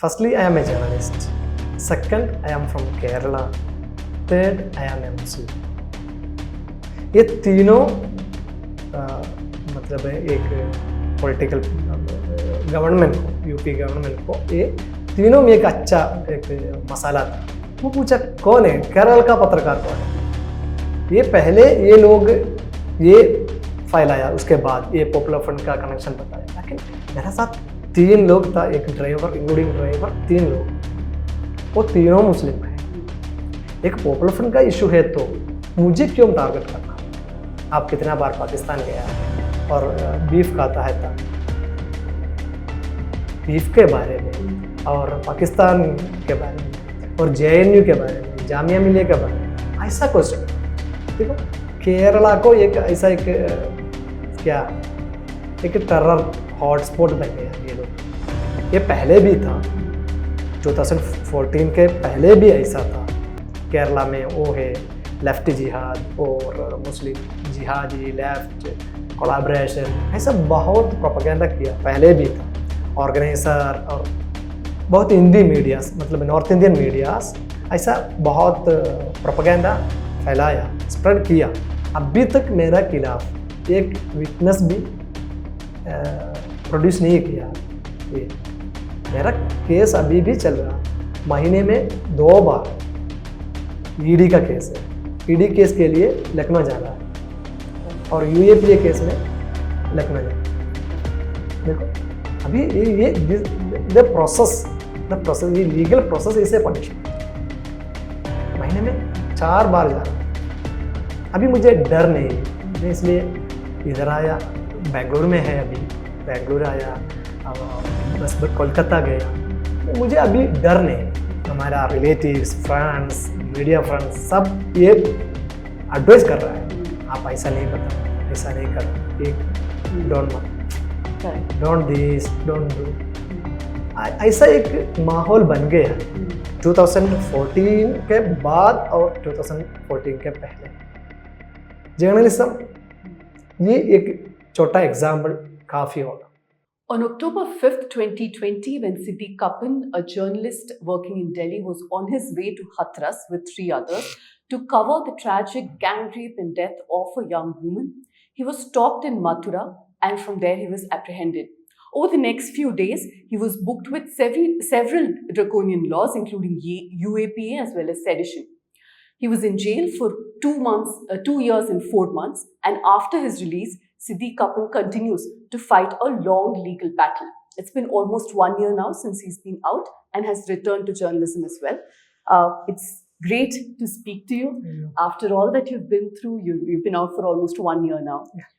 Firstly, I am a journalist. Second, I am from Kerala. Third, I am a Muslim. ये तीनों मतलब एक political government को, UP government को, ये तीनों में एक अच्छा एक मसाला था. वो पूछा कौन है, केरल का पत्रकार कौन है. ये पहले ये लोग ये फैलाया, उसके बाद ये पॉपुलर फ्रंट का कनेक्शन बताया. लेकिन मेरे साथ 3 लोग था, एक ड्राइवर इंक्लूडिंग ड्राइवर, 3 लोग, वो तीनों मुस्लिम हैं. एक पॉपुलर फ्रंट का इशू है तो मुझे क्यों टारगेट करना. आप कितना बार पाकिस्तान गया और बीफ खाता है था, बीफ के बारे में और पाकिस्तान के बारे में और JNU के बारे में, जामिया मिलिया के बारे में, ऐसा क्वेश्चन. देखो केरला को एक ऐसा एक क्या एक टेरर हॉटस्पॉट बन गया ये लोग. ये पहले भी था, 2014 के पहले भी ऐसा था. केरला में वो है लेफ्ट जिहाद और मुस्लिम जिहादी लेफ्ट कोलैबोरेशन, ऐसा बहुत प्रोपेगेंडा किया, पहले भी था. ऑर्गेनाइजर और बहुत हिंदी मीडियास, मतलब नॉर्थ इंडियन मीडियास, ऐसा बहुत प्रोपेगेंडा फैलाया, स्प्रेड किया. अभी तक मेरा खिलाफ एक विटनेस भी प्रोड्यूस नहीं किया. ये मेरा केस अभी भी चल रहा. महीने में 2 बार ईडी का केस है. ईडी केस के लिए लखनऊ जा रहा है और UAPA केस में लखनऊ जा रहा है. देखो अभी ये द प्रोसेस ये लीगल प्रोसेस इसे पनिशमेंट. महीने में 4 बार जा रहा है. अभी मुझे डर नहीं है, मैं इसलिए इधर आया. बेंगलुरु में है, अभी बेंगलुरु आया, बस कोलकाता गया. मुझे अभी डर नहीं. हमारा रिलेटिव्स, फ्रेंड्स, मीडिया फ्रेंड्स सब ये एडवाइस कर रहा है, आप ऐसा नहीं करना, ऐसा नहीं करना, डोंट दिस, डोंट डू. ऐसा एक माहौल बन गया 2014 के बाद और 2014 के पहले. जर्नलिज्म ये एक छोटा एग्जाम्पल काफ़ी होगा. On October 5th, 2020, when Siddique Kappan, a journalist working in Delhi, was on his way to Hathras with 3 others to cover the tragic gang rape and death of a young woman, he was stopped in Mathura and from there he was apprehended. Over the next few days, he was booked with several draconian laws, including UAPA as well as sedition. He was in jail for 2 years and 4 months, and after his release, Siddique Kappan continues to fight a long legal battle. It's been almost 1 year now since he's been out and has returned to journalism as well. It's great to speak to you. After all that you've been through, you've been out for almost 1 year now. Yeah.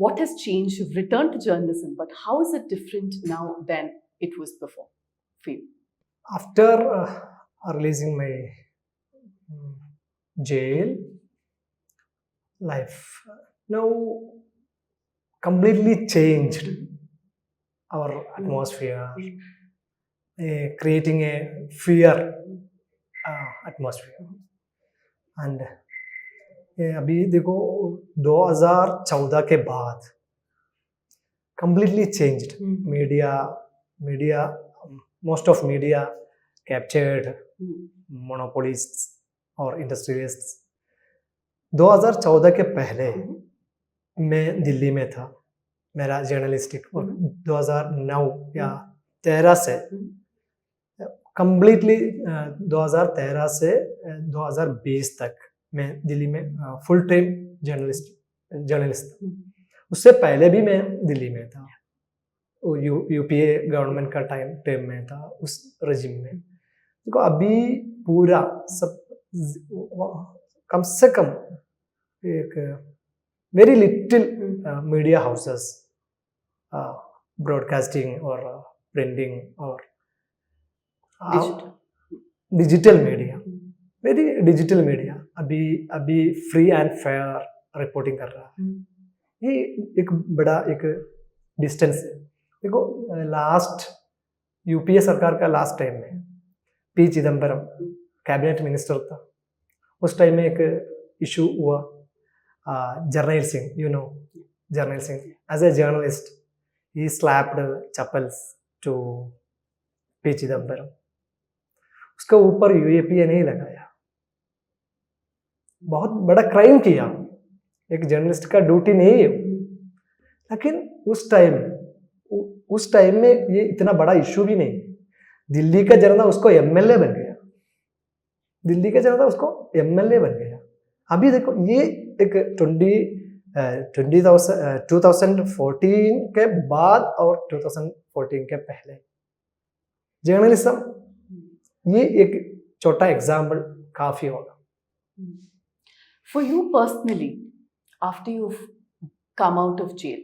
What has changed? You've returned to journalism, but how is it different now than it was before for you? After releasing my jail life, now completely changed our atmosphere, creating a fear atmosphere. And अभी देखो 2014 के बाद completely changed. Media, most of media captured monopolists और industrialists. 2014 के पहले मैं दिल्ली में था, मेरा जर्नलिस्टिक, और 2009 या 13 से कम्प्लीटली 2013 से 2020 तक मैं दिल्ली में फुल टाइम जर्नलिस्ट था. उससे पहले भी मैं दिल्ली में था, UPA गवर्नमेंट का टाइम में था, उस रजीम में. देखो अभी पूरा सब कम से कम एक very little media houses, broadcasting or printing or digital media, very digital media अभी free and fair रिपोर्टिंग कर रहा है. ये एक बड़ा एक डिस्टेंस है. देखो लास्ट UPA सरकार का लास्ट टाइम में P. चिदम्बरम कैबिनेट मिनिस्टर था. उस टाइम में एक इशू हुआ, Jarnail Singh, you know Jarnail Singh. As a journalist, he slapped chappals to P Chidambaram, उसके ऊपर यूएपीए नहीं लगाया। बहुत बड़ा क्राइम किया, एक जर्नलिस्ट का ड्यूटी नहीं है, लेकिन उस टाइम में ये इतना बड़ा इशू भी नहीं। दिल्ली का जनता उसको एमएलए बन गया, दिल्ली का जनता उसको एमएलए बन गया। अभी देखो ये एक 2014 के बाद और 2014 के पहले जर्नलिज्म, ये एक छोटा एग्जाम्पल काफी होगा। For you personally, after you've come out of jail,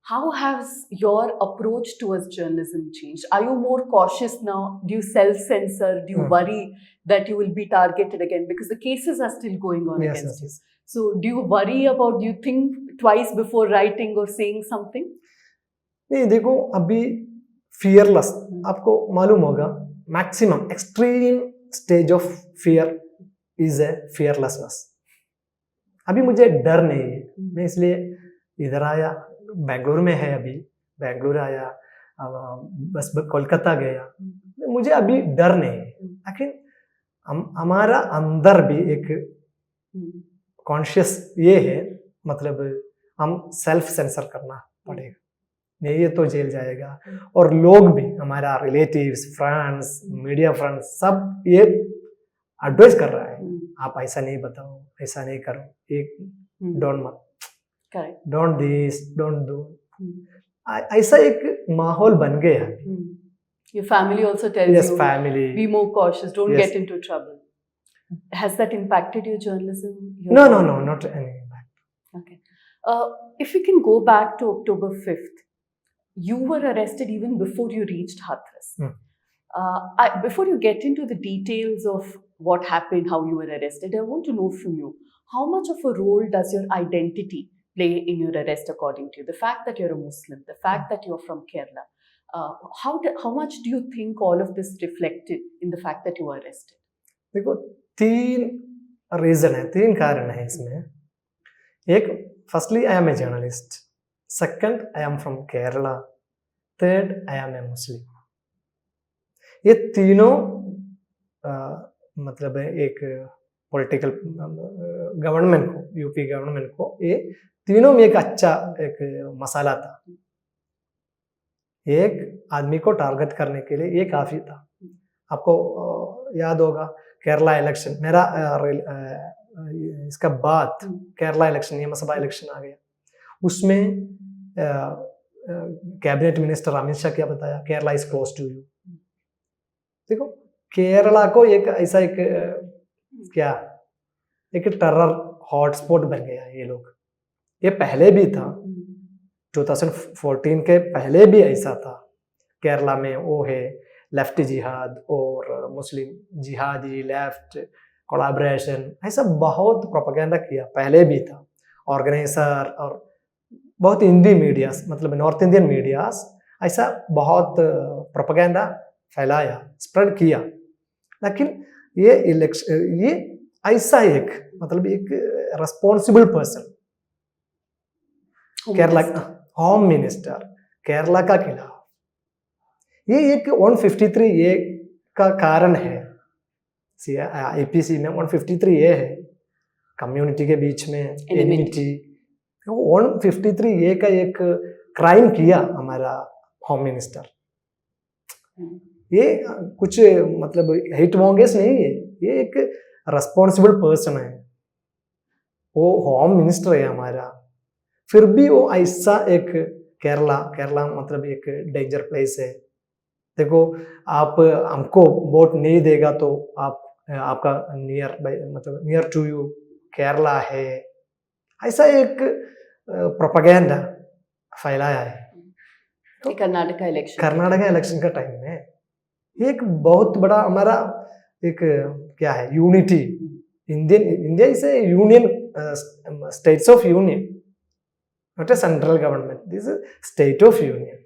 how has your approach towards journalism changed? Are you more cautious now? Do you self-censor? Do you worry that you will be targeted again? Because the cases are still going on against you. So do you worry about, do you think twice before writing or saying something? नहीं, देखो अभी fearless, आपको मालूम होगा, maximum extreme stage of fear is a fearlessness. अभी मुझे डर नहीं है, मैं इसलिए इधर आया, बेंगलुरु में है अभी, बेंगलुरु आया, बस कोलकाता गया, मुझे अभी डर नहीं है। लेकिन हमारा अंदर भी एक कॉन्शियस ये है, मतलब हम सेल्फ सेंसर करना पड़ेगा, नहीं ये तो जेल जाएगा। और लोग भी, हमारा रिलेटिव्स, फ्रेंड्स, मीडिया फ्रेंड्स, सब ये एडवाइस कर रहा है, आप ऐसा नहीं बताओ, ऐसा नहीं करो, एक डोंट मत, डोंट दिस, डोंट डू, ऐसा एक माहौल बन गया। Your family also tells yes, you, family, be more cautious, don't yes. get into trouble. Has that impacted your journalism? No, not any impact. Okay. If we can go back to October 5th, you were arrested even before you reached Hathras. Before you get into the details of what happened, how you were arrested, I want to know from you, how much of a role does your identity play in your arrest according to you? The fact that you're a Muslim, the fact that you're from Kerala, how much do you think all of this reflected in the fact that you were arrested? देखो, तीन reason है, तीन कारण है इसमें। एक, firstly I am a journalist, second I am from Kerala, third I am a Muslim. ये तीनों मतलब एक पॉलिटिकल गवर्नमेंट को, यूपी गवर्नमेंट को, ये तीनों में एक अच्छा एक मसाला था। एक आदमी को टारगेट करने के लिए ये काफी था। आपको याद होगा केरला इलेक्शन, मेरा इसका बाद केरला इलेक्शन, नियमसभा इलेक्शन आ गया, उसमें कैबिनेट मिनिस्टर अमित शाह क्या बताया, Kerala is close to you. देखो, केरला को एक ऐसा एक क्या, एक टेरर हॉटस्पॉट बन गया ये लोग। ये पहले भी था, 2014 के पहले भी ऐसा था। केरला में वो है लेफ्ट जिहाद और मुस्लिम जिहादी लेफ्ट कोलैबोरेशन, ऐसा बहुत प्रोपेगेंडा किया, पहले भी था। ऑर्गेनाइजर और बहुत हिंदी मीडियास, मतलब नॉर्थ इंडियन मीडियास, ऐसा बहुत प्रोपेगेंडा फैलाया, स्प्रेड किया। लेकिन ये इलेक्शन, ये ऐसा एक, मतलब एक responsible person, Kerala home minister, Kerala का खिलाफ, ये एक 153A का कारण है। APC में 153A है, कम्युनिटी के बीच में एनिमिटी। 153A का एक क्राइम किया हमारा होम मिनिस्टर। ये कुछ मतलब हेट मॉन्गर्स नहीं है, ये एक रिस्पॉन्सिबल पर्सन है, वो होम मिनिस्टर है हमारा। फिर भी वो ऐसा एक केरला मतलब एक डेंजर प्लेस है। देखो, आप हमको वोट नहीं देगा तो आपका नियर मतलब नियर टू यू केरला है, ऐसा एक प्रोपेगेंडा फैलाया है। तो कर्नाटका इलेक्शन का टाइम में एक बहुत बड़ा हमारा एक क्या है, unity. India is A union, states of union, not a central government, this is state of union.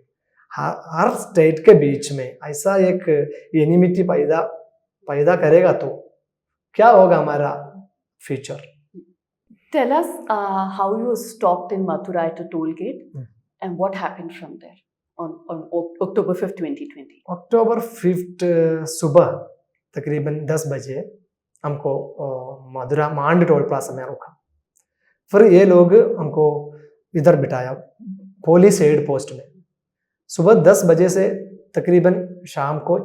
Her state के बीच में ऐसा एक एनिमिटी पैदा करेगा तो क्या होगा हमारा future. Tell us how you were stopped in Mathura at a toll gate and what happened from there. on October 5th, 2020? अक्टूबर 5 सुबह तकरीबन 10 बजे हमको मधुरा मांड टोल प्लाजा में रुका। फिर ये लोग हमको इधर बिठाया पुलिस एड पोस्ट में। सुबह 10 बजे से तकरीबन शाम को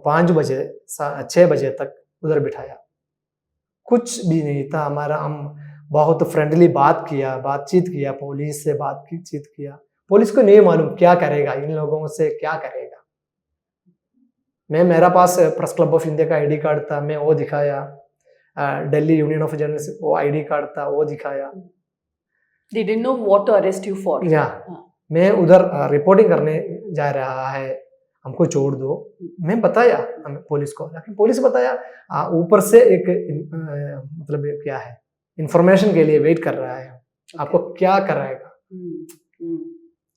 5 बजे 6 बजे तक उधर बिठाया। कुछ भी नहीं था हमारा, हम बहुत फ्रेंडली बातचीत किया, पुलिस से बातचीत किया। पुलिस को नहीं मालूम क्या करेगा, इन लोगों से क्या करेगा। मेरा पास प्रेस क्लब ऑफ इंडिया का आईडी कार्ड था, मैं वो दिखाया। दिल्ली यूनियन ऑफ जर्नलिस्ट वो आईडी कार्ड था, वो दिखाया। They didn't know what to arrest you for. मैं उधर रिपोर्टिंग करने जा रहा है, हमको छोड़ दो। मैं बताया पुलिस को, लेकिन पुलिस बताया ऊपर से एक मतलब क्या है, इंफॉर्मेशन के लिए वेट कर रहा है, आपको क्या कराएगा,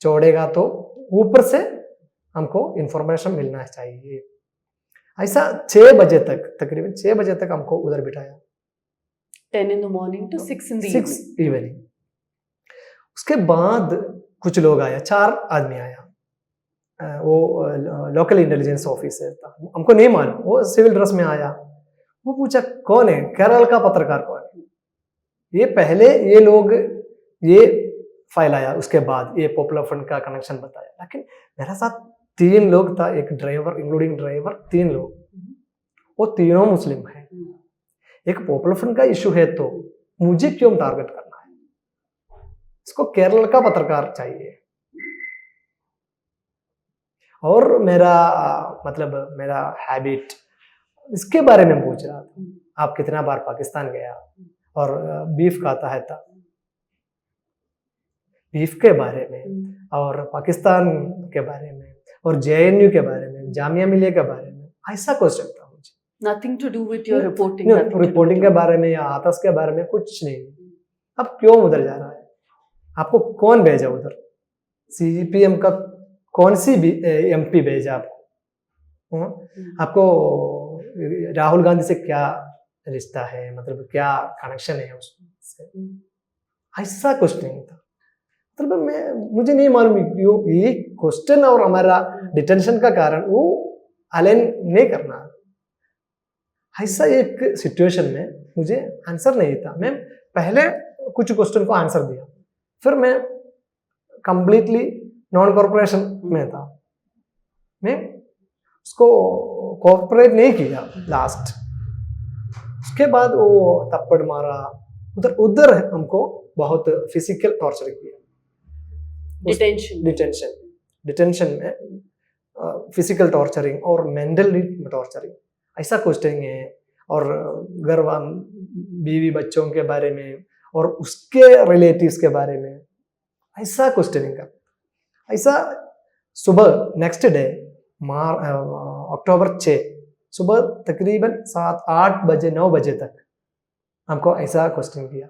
छोड़ेगा तो ऊपर से हमको इंफॉर्मेशन मिलना चाहिए। ऐसा 6 बजे तक, तकरीबन 6 बजे तक हमको उधर बिठाया। 10 in the morning to 6 in the 6 evening. Evening. उसके बाद कुछ लोग आया, 4 आदमी आया। वो लोकल इंटेलिजेंस ऑफिसर था, हमको नहीं मालूम। वो सिविल ड्रेस में आया। वो पूछा कौन है, केरल का पत्रकार कौन है। ये पहले ये लोग ये फाइल आया, उसके बाद ये पॉपुलर फ्रंट का कनेक्शन बताया। लेकिन मेरे साथ 3 लोग था, एक ड्राइवर इंक्लूडिंग ड्राइवर, 3 लोग। वो तीनों मुस्लिम हैं। एक पॉपुलर फ्रंट का इशू है तो मुझे क्यों टारगेट करना है, इसको केरल का पत्रकार चाहिए। और मेरा मतलब मेरा हैबिट, इसके बारे में पूछ रहा था। आप कितना बार पाकिस्तान गया, और बीफ खाता है था, बीफ के बारे में, और पाकिस्तान के बारे में, और जेएनयू के बारे में, जामिया मिलिया के बारे में, ऐसा क्वेश्चन था मुझे। Nothing to do with your reporting. Reporting के बारे में या आतस के बारे में कुछ नहीं। अब क्यों उधर जा रहा है, आपको कौन भेजा उधर, सीपीएम का कौन सी भी एमपी भेजा आपको, आपको राहुल गांधी से क्या रिश्ता है, मतलब क्या कनेक्शन है उससे, ऐसा क्वेश्चन था। मतलब मुझे नहीं मालूम क्यों ये क्वेश्चन और हमारा डिटेंशन का कारण वो अलाइन नहीं करना। ऐसा एक सिचुएशन में मुझे आंसर नहीं था। मैं पहले कुछ क्वेश्चन को आंसर दिया, फिर मैं कंप्लीटली नॉन कॉर्पोरेशन में था, मैं उसको कॉर्पोरेट नहीं किया लास्ट। उसके बाद वो थप्पड़ मारा, उधर हमको बहुत फिजिकल टॉर्चर किया। डिटेंशन में फिजिकल टॉर्चरिंग और मेंटली टॉर्चरिंग, ऐसा क्वेश्चनिंग है। और घर बीवी बच्चों के बारे में और उसके रिलेटिव्स के बारे में ऐसा क्वेश्चनिंग का। ऐसा सुबह नेक्स्ट डे अक्टूबर 6 सुबह तकरीबन 7-8 बजे 9 बजे तक हमको ऐसा क्वेश्चन किया।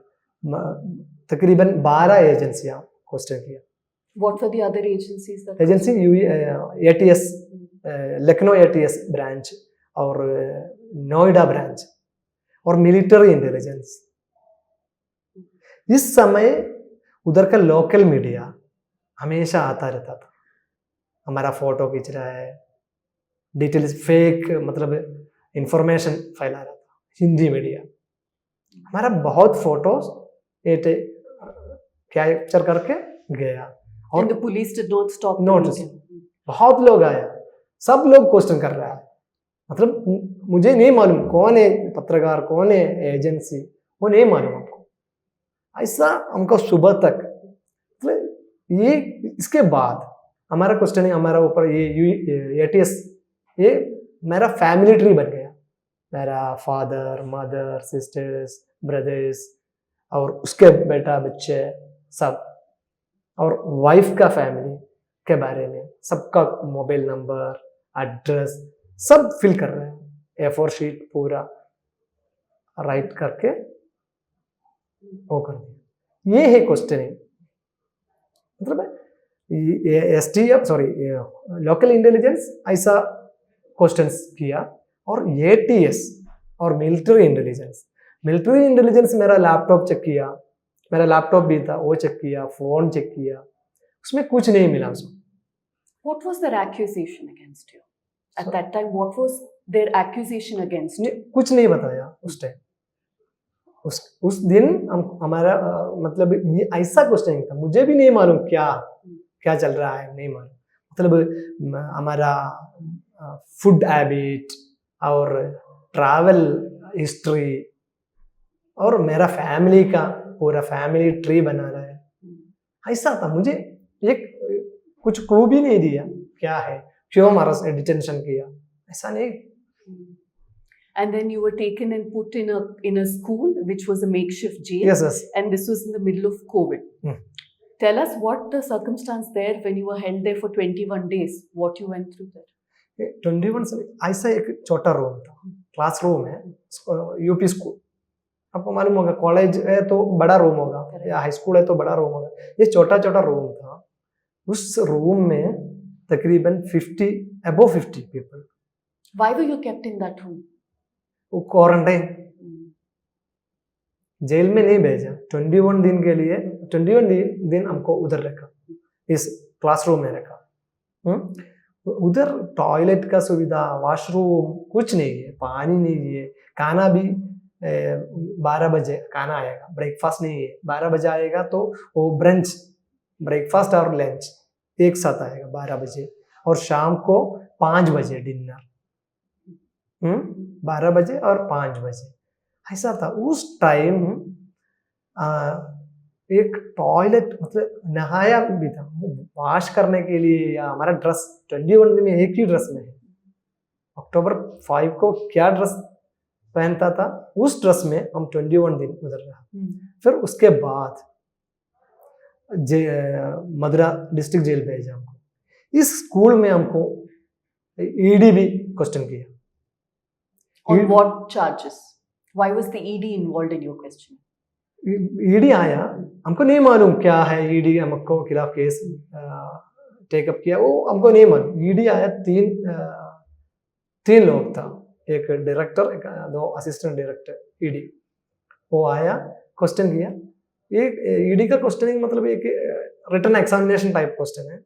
तकरीबन 12 एजेंसियां क्वेश्चन किया। What were the other agencies that? Agency ATS, Lucknow ATS branch और नोएडा ब्रांच और मिलिट्री इंटेलिजेंस। इस समय उधर का लोकल मीडिया हमेशा आता रहता था, हमारा फोटो खींच रहा है, डिटेल्स फेक मतलब इंफॉर्मेशन फैला रहा था। हिंदी मीडिया हमारा बहुत फोटोज कैप्चर करके गया। और And the police did not stop. Notice बहुत लोग आया, सब लोग क्वेश्चन कर रहा है। मतलब मुझे नहीं मालूम कौन है पत्रकार, कौन है एजेंसी, वो नहीं मालूम हमको। ऐसा हमको सुबह तक मतलब ये। इसके बाद हमारा क्वेश्चन हमारा ऊपर ये ATS ये मेरा फैमिली ट्री बन गया। मेरा फादर, मदर, सिस्टर्स, ब्रदर्स और उसके बेटा बच्चे सब, और वाइफ का फैमिली के बारे में सबका मोबाइल नंबर, एड्रेस सब फिल कर रहे हैं। A4 शीट पूरा राइट करके वो कर दिया। ये है क्वेश्चनिंग। मतलब STF लोकल इंटेलिजेंस ऐसा क्वेश्चंस किया, और ATS और मिलिट्री इंटेलिजेंस मेरा लैपटॉप चेक किया, मेरा लैपटॉप भी था वो चेक किया, फोन चेक किया, उसमें कुछ नहीं मिला उसमें। What was their accusation against you? At So- that time, what was their accusation against you? कुछ नहीं बताया उस टाइम। उस दिन हमारा मतलब ये ऐसा क्वेश्चन था, मुझे भी नहीं मालूम क्या क्या चल रहा है, नहीं मालूम। मतलब हमारा फूड हैबिट और ट्रैवल हिस्ट्री और मेरा फैमिली का पूरा फैमिली ट्री बनाना है, ऐसा था। मुझे एक कुछ क्लू भी नहीं दिया क्या है, क्यों हमारा डिटेंशन किया, ऐसा नहीं। And then you were taken and put in a school which was a makeshift jail. Yes, yes. And this was in the middle of COVID. Hmm. Tell us what the circumstance there when you were held there for 21 days, what you went through there. 21 से ऐसा एक छोटा room था, class room है, UP school. आपको मालूम होगा college है तो बड़ा रूम होगा, या हाई स्कूल है तो बड़ा रूम होगा, ये छोटा छोटा रूम था। उस रूम में तकरीबन 50 people। Why were you kept in that room? वो क्वारंटाइन, जेल में नहीं भेजा, 21 दिन के लिए 21 दिन हमको उधर रखा, इस क्लासरूम में रखा। उधर टॉयलेट का सुविधा, वॉशरूम कुछ नहीं है, पानी नहीं है, खाना भी 12 बजे खाना आएगा, ब्रेकफास्ट नहीं है। 12 बजे आएगा तो वो ब्रंच, ब्रेकफास्ट और लंच एक साथ आएगा 12 बजे, और शाम को 5 बजे डिनर। 12 बजे और 5 बजे ऐसा था। उस टाइम एक टॉयलेट मतलब नहाया भी था, वॉश करने के लिए, या हमारा ड्रेस 21 दिन में एक ही ड्रेस में है। अक्टूबर 5 को क्या ड्रेस पहनता था, उस ड्रेस में हम 21 दिन उधर रहा। फिर उसके बाद मदुरा डिस्ट्रिक्ट जेल भेजा हमको। इस स्कूल में हमको ईडी भी क्वेश्चन किया। On what charges? Why was the ED involved in your question? ED आया, हमको नहीं मालूम क्या है ईडी हमको खिलाफ केस टेकअप किया, वो हमको नहीं मालूम। ईडी आया, तीन लोग था, एक डायरेक्टर, एक 2 असिस्टेंट डायरेक्टर। ईडी वो आया, क्वेश्चन किया। एक ईडी का क्वेश्चनिंग मतलब एक रिटन एग्जामिनेशन टाइप क्वेश्चन है।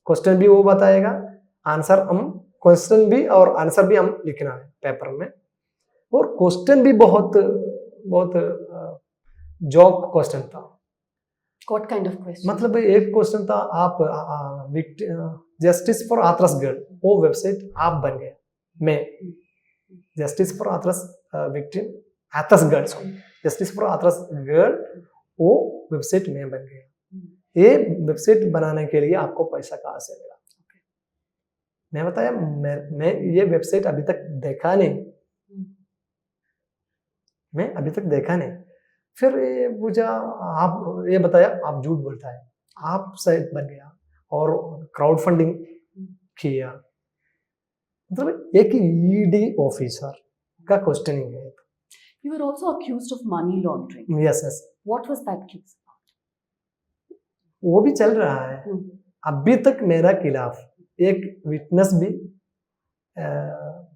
क्वेश्चन भी वो बताएगा, आंसर हम क्वेश्चन भी और आंसर भी हम लिखना है पेपर में। और क्वेश्चन भी बहुत जॉब क्वेश्चन था। What kind of question? मतलब एक क्वेश्चन था, आप जस्टिस फॉर हाथरस गर्ल, वो वेबसाइट आप बन गए। मैं justice for Hathras victim, Hathras girls, justice for Hathras girl, वो वेबसाइट में बन गया। ये वेबसाइट बनाने के लिए आपको पैसा कहाँ से मिला? मैं बताया मैं ये वेबसाइट अभी तक देखा नहीं, मैं अभी तक देखा नहीं। फिर ये पूछा, आप ये बताया आप झूठ बोलता है, आप साइट बन गया और क्राउड फंडिंग किया। मतलब एक ईडी ऑफिसर का क्वेश्चनिंग है। You were also accused of money laundering. Yes yes, What was that case about? वो भी चल रहा है। अभी तक मेरा खिलाफ एक विटनेस भी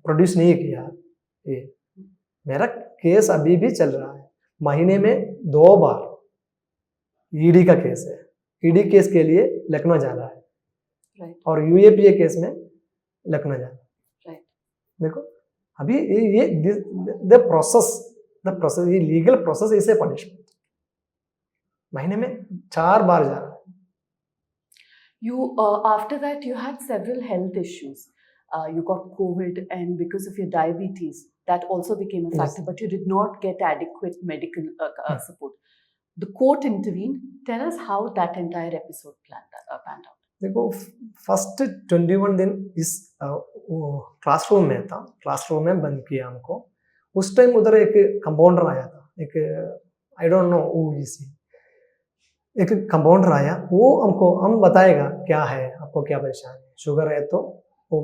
प्रोड्यूस नहीं किया। ये मेरा केस अभी भी चल रहा है। महीने में 2 बार ईडी का केस है। ईडी केस के लिए लखनऊ जाना है, Right. और यूएपीए केस में लखनऊ जाना है। Right. देखो अभी ये द प्रोसेस ये legal process is a punishment. महीने में 4 बार जाना है। You after that you had several health issues. You got COVID, and because of your diabetes, that also became a factor. Yes. But you did not get adequate medical support. The court intervened. Tell us how that entire episode panned out. देखो first 21 दिन इस classroom में था, classroom में बंद किया हमको। उस टाइम उधर एक कंपाउंडर आया था, एक I don't know who is he, एक कंपाउंडर आया। वो हमको हम बताएगा क्या है, आपको क्या परेशानी है, शुगर है तो वो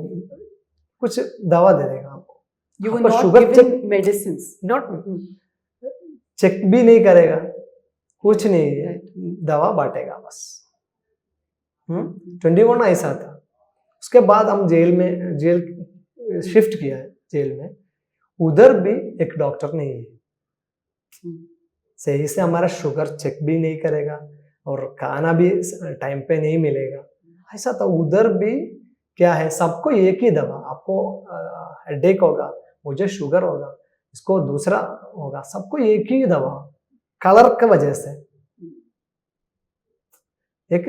कुछ दवा दे देगा आपको। You were आपका not sugar given check medicines. Not check भी नहीं करेगा, कुछ नहीं है, दवा बांटेगा बस। 21 ऐसा था। उसके बाद हम जेल शिफ्ट किया है जेल में। उधर भी एक डॉक्टर नहीं है, सही से हमारा शुगर चेक भी नहीं करेगा और खाना भी टाइम पे नहीं मिलेगा। ऐसा था। उधर भी क्या है, सबको एक ही दवा, आपको हेडेक होगा, मुझे शुगर होगा, इसको दूसरा होगा, सबको एक ही दवा, कलर की वजह से एक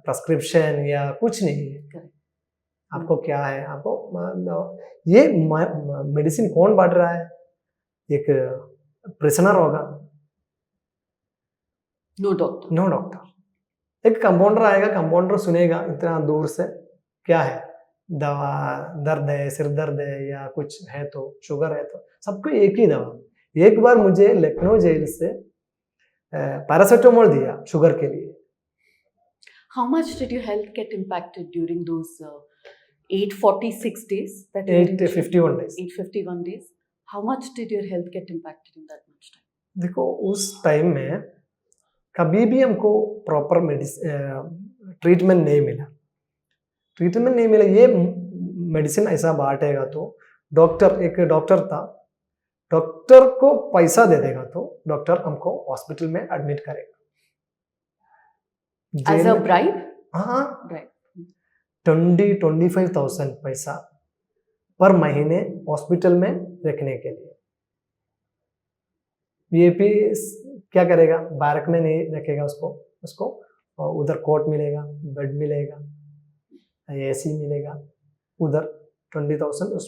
प्रेस्क्रिप्शन या कुछ नहीं है। Correct. आपको क्या है, आपको ये मेडिसिन कौन बांट रहा है, एक प्रिजनर होगा, No doctor. No doctor. एक कंपाउंडर आएगा, कंपाउंडर सुनेगा इतना दूर से क्या है, दवा, दर्द है, सिर दर्द है या कुछ है तो, शुगर है तो, सबको एक ही दवा। एक बार मुझे लखनऊ जेल से पैरासिटामोल दिया शुगर के लिए। How much did your health get impacted during those 846 days that you were in jail? 851 days। 851 days. How much did your health get impacted in that much time? देखो उस time में कभी भी हमको proper treatment नहीं मिला। ये medicine ऐसा बांटेगा तो एक डॉक्टर था, डॉक्टर को पैसा दे देगा तो डॉक्टर हमको हॉस्पिटल में एडमिट करेगा। As a bribe? हाँ, Bribe. 25,000 पैसा पर महीने हॉस्पिटल में रखने के लिए। वीआईपी क्या करेगा, बैरक में नहीं रखेगा उसको उधर कोट मिलेगा, बेड मिलेगा, एसी मिलेगा, उधर 20,000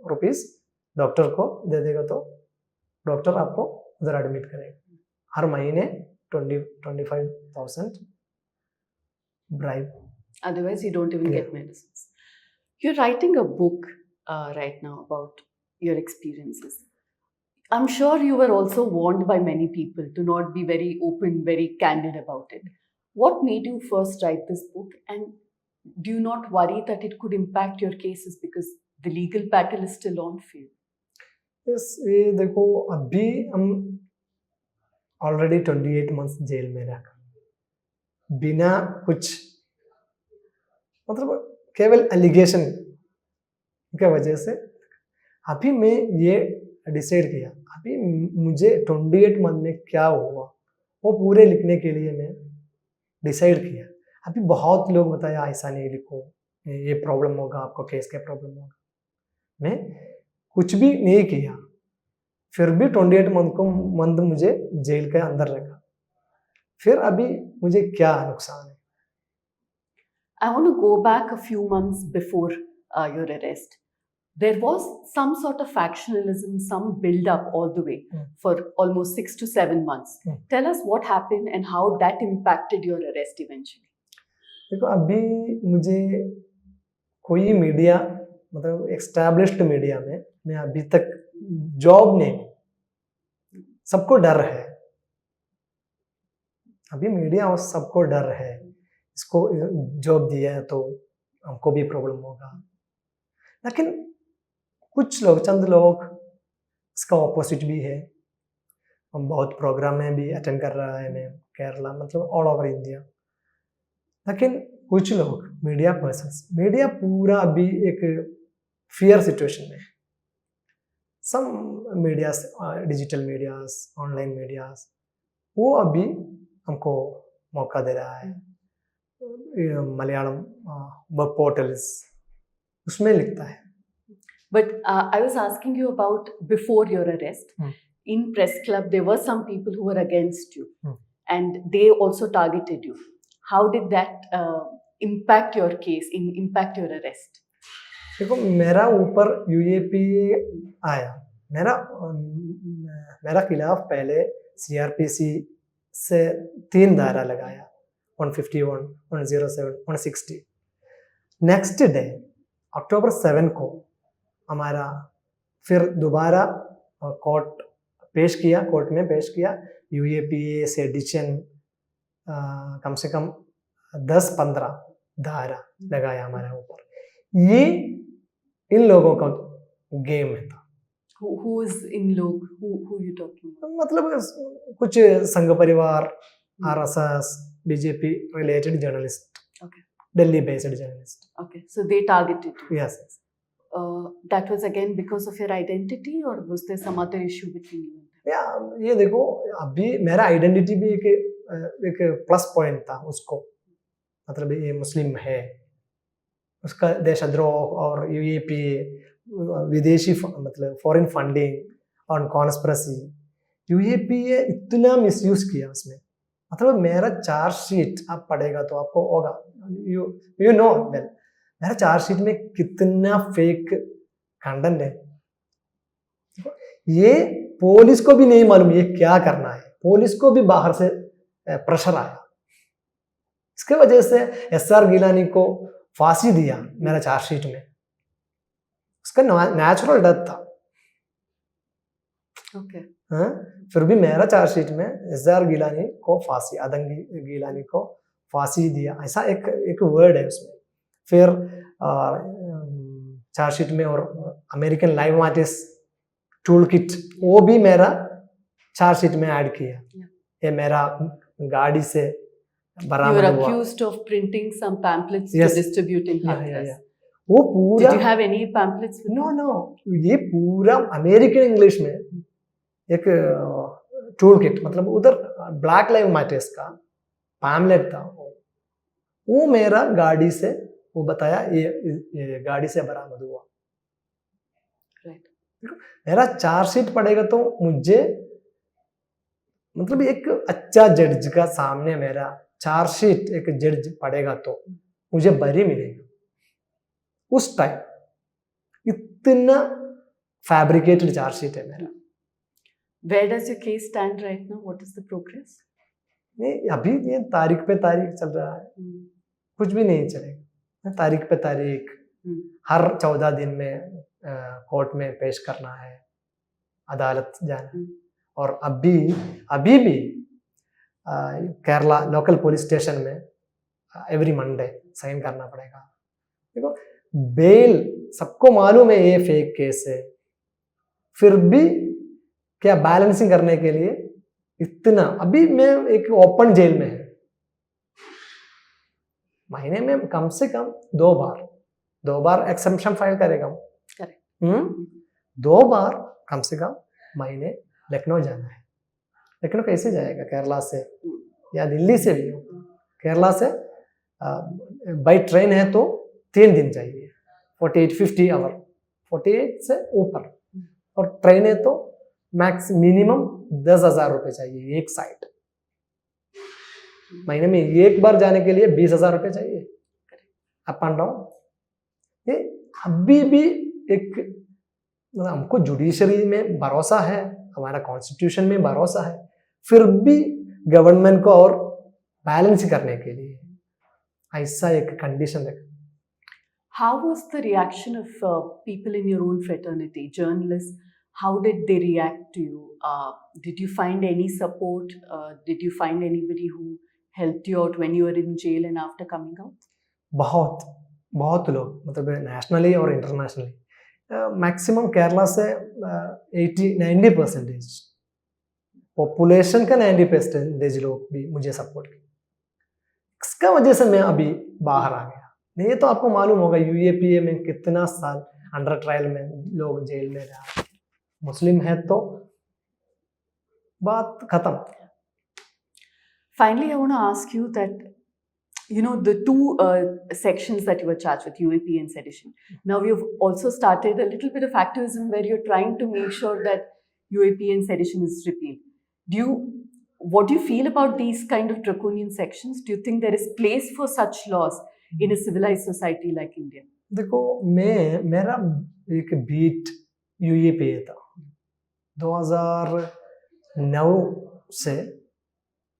रुपीस डॉक्टर को दे देगा तो डॉक्टर आपको उधर एडमिट करेगा। हर महीने 25,000 bribe. Otherwise, you don't even Yeah. get medicines. You're writing a book right now about your experiences. I'm sure you were also warned by many people to not be very open, very candid about it. What made you first write this book? And do you not worry that it could impact your cases because the legal battle is still on for you? Yes, ये देखो अभी हम already 28 months jail में रहा, बिना कुछ, मतलब केवल एलिगेशन की वजह से। अभी मैं ये डिसाइड किया, अभी मुझे 28 मंथ में क्या हुआ वो पूरे लिखने के लिए मैं डिसाइड किया। अभी बहुत लोग बताया ऐसा नहीं लिखो, ये प्रॉब्लम होगा आपको, केस का प्रॉब्लम होगा। मैं कुछ भी नहीं किया, फिर भी 28 मंथ मुझे जेल के अंदर रखा। फिर अभी मुझे क्या नुकसान है। I want to go back a few months before your arrest. There was some sort of factionalism, some build-up all the way for almost 6 to 7 months. Tell us what happened and how that impacted your arrest eventually. देखो अभी मुझे कोई media, मतलब established media में मैं अभी तक job नहीं, सबको डर है। अभी मीडिया और सबको डर है, इसको जॉब दिया है तो हमको भी प्रॉब्लम होगा। लेकिन कुछ लोग, चंद लोग, इसका ऑपोजिट भी है। हम बहुत प्रोग्राम में भी अटेंड कर रहा है मैं, केरला, मतलब ऑल ओवर इंडिया। लेकिन कुछ लोग मीडिया पर्सन्स, मीडिया पूरा अभी एक फियर सिचुएशन में। Some medias, digital medias, online medias, वो अभी हमको मौका दे रहा है। मलयालम वेब पोर्टल्स उसमें लिखता है। But I was asking you about before your arrest. In Press Club, there were some people who were against you, and they also targeted you. How did that impact your case, impact your arrest? देखो मेरा ऊपर UAP आया, मेरा खिलाफ पहले CrPC से 3 दायरा लगाया, 151, 107, 160। नेक्स्ट डे अक्टूबर 7 को हमारा फिर दोबारा कोर्ट में पेश किया। यूएपीए सेडिशन कम से कम 10-15 दायरा लगाया हमारे ऊपर। ये इन लोगों का गेम है था। Who is in log? Who you talking about? मतलब कुछ संघ परिवार, RSS, BJP related journalist, Okay. Delhi based journalist. Okay, so they targeted you. Yes. That was again because of your identity, or was there some other issue between you and them? या ये देखो अभी मेरा identity भी एक plus point था उसको, मतलब ये मुस्लिम है, उसका देशद्रोह और यूएपी विदेशी मतलब फॉरेन फंडिंग और कॉन्स्पिरेसी, यूएपीए इतना मिसयूज किया उसमें। मतलब मेरा चार्जशीट आप पढ़ेगा तो आपको होगा, यू नो वेल, मेरा चार्जशीट में कितना फेक कंटेंट है। ये पुलिस को भी नहीं मालूम ये क्या करना है, पुलिस को भी बाहर से प्रेशर आया। इसके वजह से एसआर गिलानी को फांसी दिया मेरा चार्जशीट में, उसका नेचुरल डेथ था। Okay. फिर भी मेरा चार्जशीट में एसआर गिलानी को फांसी, आदम गिलानी को फांसी दिया, ऐसा एक वर्ड है उसमें। फिर चार्जशीट में और American live Martin's tool kit वो भी मेरा चार्जशीट में ऐड किया। ये मेरा गाड़ी से You बरामद were हुआ। accused of printing some pamphlets Yes. to distribute in Yeah, Hathras. yeah. वो पूरा, Did you have any pamphlets with no you? No, ये पूरा अमेरिकन इंग्लिश में एक टूल किट, मतलब उधर ब्लैक लाइव मैटर्स का पैम्लेट था, वो मेरा गाड़ी से, वो बताया ये गाड़ी से बरामद हुआ। Right. मेरा चार्जशीट पड़ेगा तो मुझे, मतलब एक अच्छा जज का सामने मेरा चार्जशीट एक जज पड़ेगा तो मुझे बरी मिलेगा। उस टाइम इतना फैब्रिकेटेड चार्जशीट है मेरा। Where does your case stand right now? What is the progress? नहीं, अभी ये तारीख पे तारीख चल रहा है, कुछ भी नहीं चलेगा। तारीख पे तारीख, हर 14 दिन में कोर्ट में पेश करना है, अदालत जाना। और अभी भी केरला लोकल पुलिस स्टेशन में एवरी मंडे साइन करना पड़ेगा। देखो बेल, सबको मालूम है ये फेक केस है, फिर भी क्या बैलेंसिंग करने के लिए इतना, अभी मैं एक ओपन जेल में है, महीने में कम से कम 2 बार एक्सेम्पशन फाइल करेगा। Correct. 2 बार कम से कम महीने लखनऊ जाना है। लखनऊ कैसे जाएगा? केरला से या दिल्ली से भी हो। केरला से बाई ट्रेन है तो 3 दिन चाहिए, 48-50 आवर, 48 से ऊपर, और ट्रेन है तो मैक्स मिनिमम 10,000 रुपये चाहिए एक साइड। महीने में एक बार जाने के लिए 20,000 रुपये चाहिए अप एंड डाउन। ये अभी भी एक, हमको जुडिशरी में भरोसा है, हमारा कॉन्स्टिट्यूशन में भरोसा है, फिर भी गवर्नमेंट को और बैलेंस करने के लिए ऐसा एक कंडीशन है। How was the reaction of people in your own fraternity, journalists? How did they react to you? Did you find any support? Did you find anybody who helped you out when you were in jail and after coming out? बहुत लोग, मतलब nationally और internationally, maximum Kerala से 80-90% population का 90% लोग भी मुझे support किया। इसका वजह से मैं अभी बाहर आ गया। नहीं तो आपको मालूम होगा यूएपीए में कितना साल अंडर ट्रायल में लोग जेल में रहे, मुस्लिम है तो बात खत्म। Finally, I want to ask you that, you know, the two sections that you were charged with, UAP and sedition. Now you've also started a little bit of activism where you're trying to make sure that UAP and sedition is repealed. What do you feel about these kind of draconian sections? Do you think there is place for such laws in a civilized society like India? देखो, मेरा एक beat UAP था 2009 से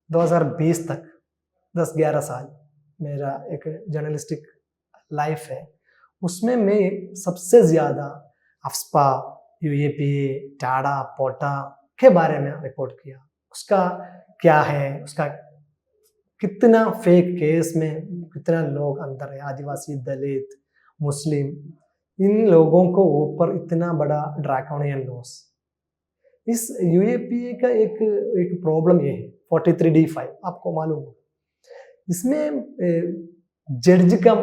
2020 तक, 10-11 साल मेरा एक journalistic life है। उसमें मैं सबसे ज़्यादा अफ्स्पा, यूएपीए, टाडा, पोटा के बारे में रिपोर्ट किया। उसका क्या है, उसका कितना फेक केस में कितना लोग अंदर है, आदिवासी, दलित, मुस्लिम, इन लोगों को ऊपर इतना बड़ा ड्रैकोनियन लॉस। इस यूएपीए का एक प्रॉब्लम ये है, 43D5 आपको मालूम हो, इसमें जज का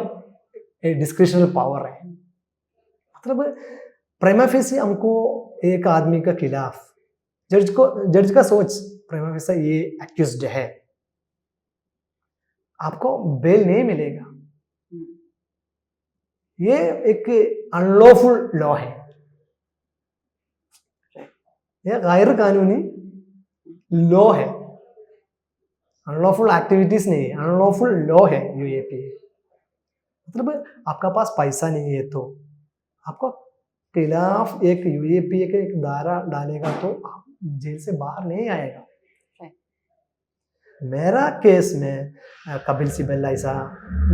डिस्क्रिशनल पावर है। मतलब प्राइमा फेसी हमको एक आदमी का खिलाफ जज का सोच प्राइमा फेसी ये एक्यूज्ड है, आपको बेल नहीं मिलेगा। ये एक अनलॉफुल लॉ है, ये गैर कानूनी लॉ है, अनलॉफुल एक्टिविटीज नहीं है, अनलॉफुल लॉ है यूएपी। मतलब आपका पास पैसा नहीं है तो आपको खिलाफ एक यूएपी एक धारा डालेगा तो आप जेल से बाहर नहीं आएगा। मेरा केस में कपिल सिब्बल ऐसा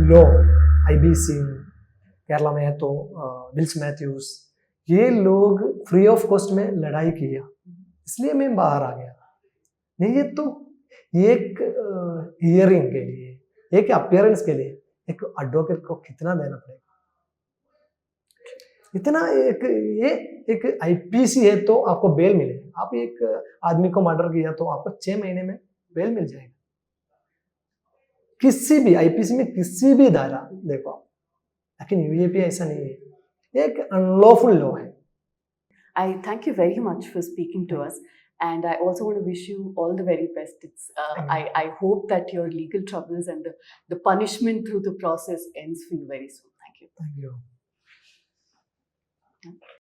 लो, IB सिंह, केरला में है तो विल्स मैथ्यूज, ये लोग फ्री ऑफ कॉस्ट में लड़ाई किया, इसलिए मैं बाहर आ गया। नहीं ये तो एक हियरिंग के लिए, एक अपियरेंस के लिए एक एडवोकेट को कितना देना पड़ेगा, इतना ये एक IPC है तो आपको बेल मिले। आप एक आदमी को मर्डर किया तो आपको 6 महीने में बेल मिल जाएगा। किसी भी IPC में किसी भी धारा देखो आप, लेकिन यूएपी ऐसा नहीं है, एक अनलॉफुल लॉ है। I thank you very much for speaking to us, and I also want to wish you all the very best. I hope that your legal troubles and the punishment through the process ends for you very soon. Thank you. Thank you.